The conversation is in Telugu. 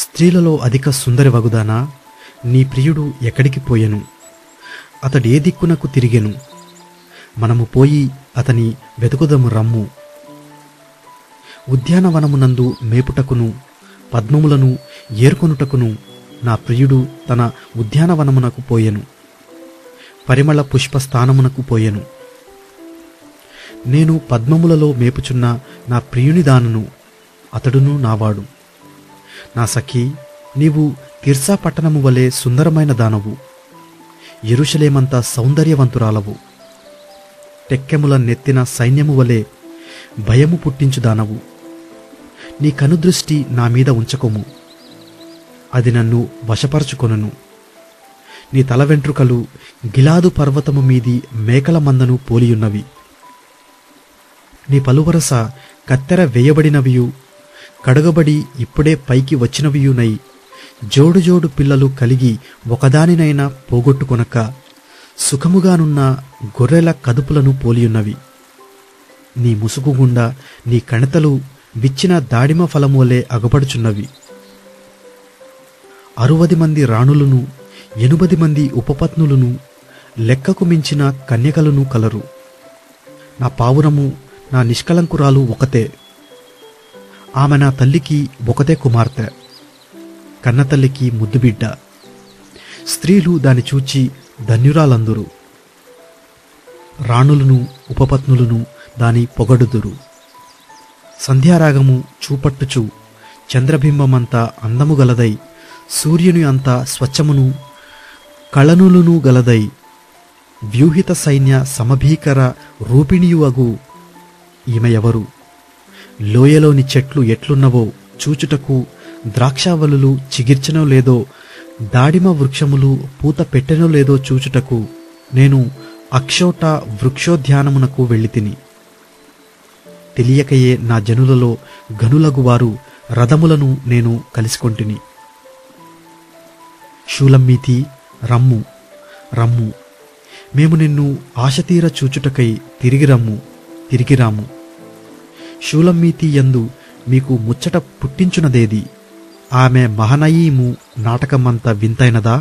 స్త్రీలలో అధిక సుందరి వగుదానా, నీ ప్రియుడు ఎక్కడికి పోయెను? అతడే దిక్కునకు తిరిగెను. మనము పోయి అతని వెతుకుదము రమ్ము. ఉద్యానవనమునందు మేపుటకును పద్మములను ఏర్కొనుటకును నా ప్రియుడు తన ఉద్యానవనమునకు పోయెను, పరిమళ పుష్పస్థానమునకు పోయెను. నేను పద్మములలో మేపుచున్న నా ప్రియుని దానను, అతడును నావాడు. నా సఖీ, నీవు తిర్సా పట్టణము వలె సుందరమైన దానవు, యెరూషలేమంత సౌందర్యవంతురాలవు. టెక్కెముల నెత్తిన సైన్యము వలె భయము పుట్టించుదానవు. నీ కనుదృష్టి నా మీద ఉంచకొము, అది నన్ను వశపరచుకొనును. నీ తల వెంట్రుకలు గిలాదు పర్వతము మీది మేకల మందను పోలియున్నవి. నీ పలువరస కత్తెర వేయబడినవియు కడగబడి ఇప్పుడే పైకి వచ్చినవియునై జోడు జోడు పిల్లలు కలిగి ఒకదానినైనా పోగొట్టుకొనక సుఖముగానున్న గొర్రెల కదుపులను పోలియున్నవి. నీ ముసుగు గుండా నీ కణతలు విచ్చిన దాడిమ ఫలము వలె అగపడుచున్నవి. 60 మంది రాణులను 80 మంది ఉపపత్నులను లెక్కకు మించిన కన్యకలను కలరు. నా పావురము నా నిష్కలంకురాలు ఒకతే, ఆమె నా తల్లికి ఒకతే కుమార్తె, కన్నతల్లికి ముద్దుబిడ్డ. స్త్రీలు దాని చూచి ధన్యురాలందురు. రాణులను ఉపపత్నులను దాని పొగడుదురు. సంధ్యారాగము చూపట్టుచు చంద్రబింబమంత అందము గలదై, సూర్యుని అంత స్వచ్ఛమును కళనులును గలదై, వ్యూహిత సైన్య సమభీకర రూపిణియువగు ఈమె ఎవరు? లోయలోని చెట్లు ఎట్లున్నవో చూచుటకు ద్రాక్షావలులు చిగిర్చనో లేదో, దాడిమ వృక్షములు పూత పెట్టెనో లేదో చూచుటకు నేను అక్షోట వృక్షోద్యానమునకు వెళ్ళితిని. తెలియకయే నా జనులలో గనులగువారు రథములను నేను కలిసికొంటిని. షూలమ్మీతి, రమ్ము రమ్ము, మేము నిన్ను ఆశతీర చూచుటకై తిరిగిరాము. షూలమ్మీతి యందు మీకు ముచ్చట పుట్టించునదేది? ఆమె మహనయీము నాటకమంత వింతైనదా?